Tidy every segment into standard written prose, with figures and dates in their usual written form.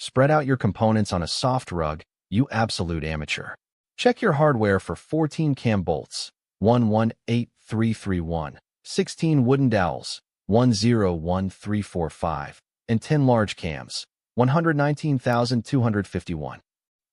Spread out your components on a soft rug, you absolute amateur. Check your hardware for 14 cam bolts, 118331, 16 wooden dowels, 101345, and 10 large cams, 119,251.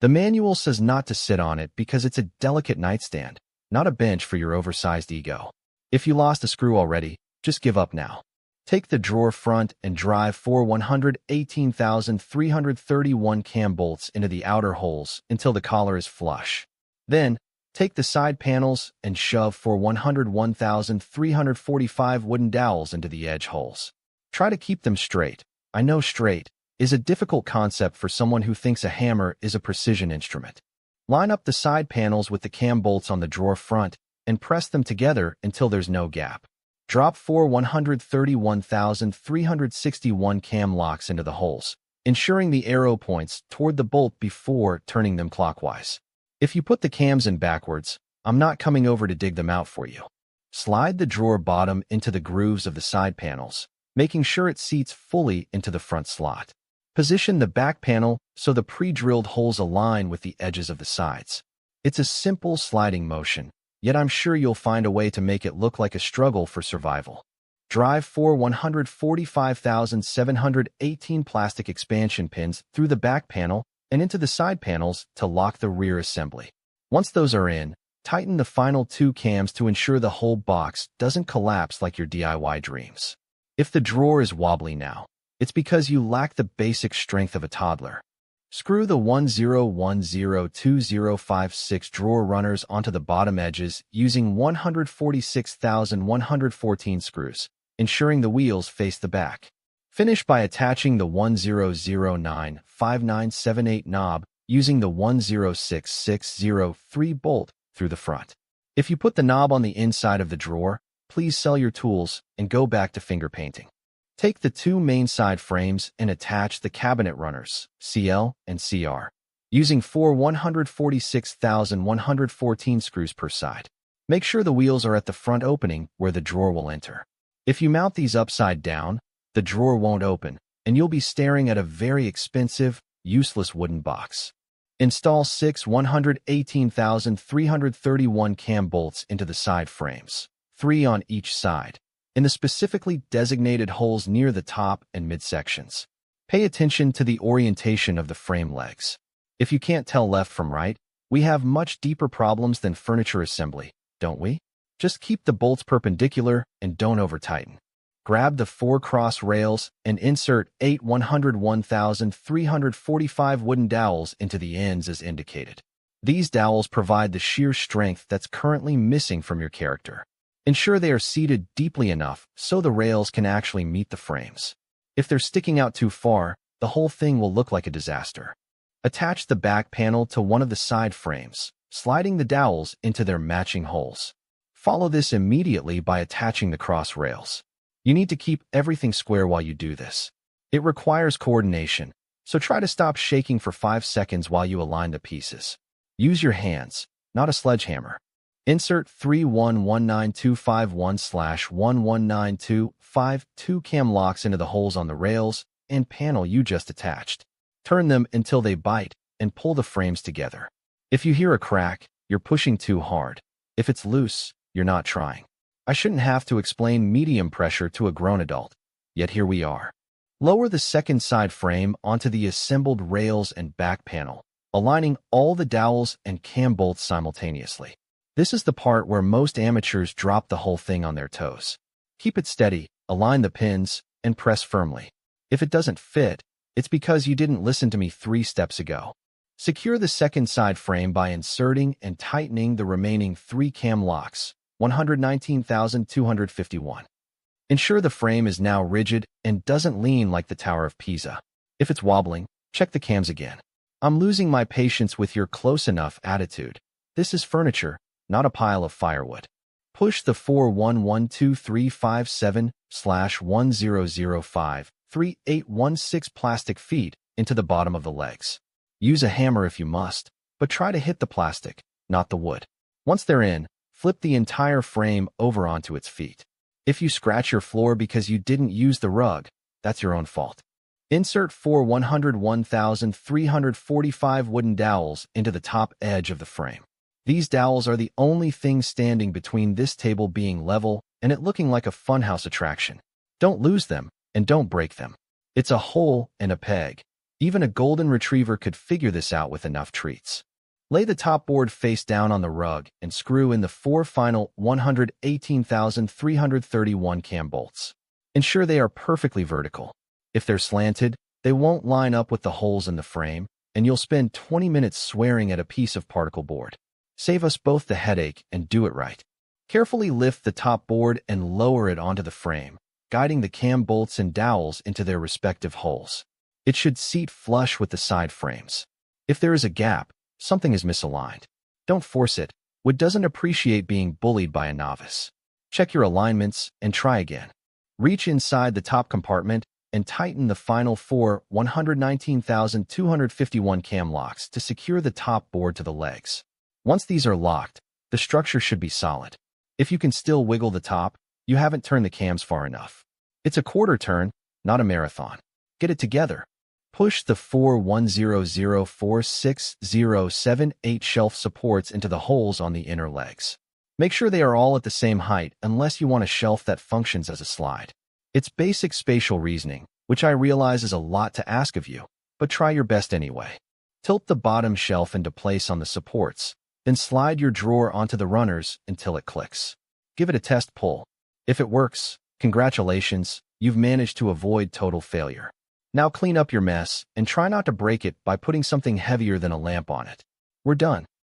The manual says not to sit on it because it's a delicate nightstand, not a bench for your oversized ego. If you lost a screw already, just give up now. Take the drawer front and drive 118,331 cam bolts into the outer holes until the collar is flush. Then, take the side panels and shove 101,345 wooden dowels into the edge holes. Try to keep them straight. I know straight is a difficult concept for someone who thinks a hammer is a precision instrument. Line up the side panels with the cam bolts on the drawer front and press them together until there's no gap. Drop 131,361 cam locks into the holes, ensuring the arrow points toward the bolt before turning them clockwise. If you put the cams in backwards, I'm not coming over to dig them out for you. Slide the drawer bottom into the grooves of the side panels, making sure it seats fully into the front slot. Position the back panel so the pre-drilled holes align with the edges of the sides. It's a simple sliding motion, yet I'm sure you'll find a way to make it look like a struggle for survival. Drive 145,718 plastic expansion pins through the back panel and into the side panels to lock the rear assembly. Once those are in, tighten the final 2 cams to ensure the whole box doesn't collapse like your DIY dreams. If the drawer is wobbly now, it's because you lack the basic strength of a toddler. Screw the 10102056 drawer runners onto the bottom edges using 146,114 screws, ensuring the wheels face the back. Finish by attaching the 10095978 knob using the 106603 bolt through the front. If you put the knob on the inside of the drawer, please sell your tools and go back to finger painting. Take the 2 main side frames and attach the cabinet runners, CL and CR, using 146,114 screws per side. Make sure the wheels are at the front opening where the drawer will enter. If you mount these upside down, the drawer won't open, and you'll be staring at a very expensive, useless wooden box. Install 6 118,331 cam bolts into the side frames, 3 on each side, in the specifically designated holes near the top and midsections. Pay attention to the orientation of the frame legs. If you can't tell left from right, we have much deeper problems than furniture assembly, don't we? Just keep the bolts perpendicular and don't over-tighten. Grab the 4 cross rails and insert 8 101,345 wooden dowels into the ends as indicated. These dowels provide the shear strength that's currently missing from your character. Ensure they are seated deeply enough so the rails can actually meet the frames. If they're sticking out too far, the whole thing will look like a disaster. Attach the back panel to one of the side frames, sliding the dowels into their matching holes. Follow this immediately by attaching the cross rails. You need to keep everything square while you do this. It requires coordination, so try to stop shaking for 5 seconds while you align the pieces. Use your hands, not a sledgehammer. Insert 3119251/11925 cam locks into the holes on the rails and panel you just attached. Turn them until they bite and pull the frames together. If you hear a crack, you're pushing too hard. If it's loose, you're not trying. I shouldn't have to explain medium pressure to a grown adult, yet here we are. Lower the second side frame onto the assembled rails and back panel, aligning all the dowels and cam bolts simultaneously. This is the part where most amateurs drop the whole thing on their toes. Keep it steady, align the pins, and press firmly. If it doesn't fit, it's because you didn't listen to me 3 steps ago. Secure the second side frame by inserting and tightening the remaining 3 cam locks, 119,251. Ensure the frame is now rigid and doesn't lean like the Tower of Pisa. If it's wobbling, check the cams again. I'm losing my patience with your close enough attitude. This is furniture, not a pile of firewood. Push the 4112357/10053816 plastic feet into the bottom of the legs. Use a hammer if you must, but try to hit the plastic, not the wood. Once they're in, flip the entire frame over onto its feet. If you scratch your floor because you didn't use the rug, that's your own fault. Insert 4 101,345 wooden dowels into the top edge of the frame. These dowels are the only thing standing between this table being level and it looking like a funhouse attraction. Don't lose them, and don't break them. It's a hole and a peg. Even a golden retriever could figure this out with enough treats. Lay the top board face down on the rug and screw in the 4 final 118,331 cam bolts. Ensure they are perfectly vertical. If they're slanted, they won't line up with the holes in the frame, and you'll spend 20 minutes swearing at a piece of particle board. Save us both the headache and do it right. Carefully lift the top board and lower it onto the frame, guiding the cam bolts and dowels into their respective holes. It should seat flush with the side frames. If there is a gap, something is misaligned. Don't force it. Wood doesn't appreciate being bullied by a novice. Check your alignments and try again. Reach inside the top compartment and tighten the final 4 119,251 cam locks to secure the top board to the legs. Once these are locked, the structure should be solid. If you can still wiggle the top, you haven't turned the cams far enough. It's a quarter turn, not a marathon. Get it together. Push the 4 1004607 shelf supports into the holes on the inner legs. Make sure they are all at the same height unless you want a shelf that functions as a slide. It's basic spatial reasoning, which I realize is a lot to ask of you, but try your best anyway. Tilt the bottom shelf into place on the supports, then slide your drawer onto the runners until it clicks. Give it a test pull. If it works, congratulations, you've managed to avoid total failure. Now clean up your mess and try not to break it by putting something heavier than a lamp on it. We're done.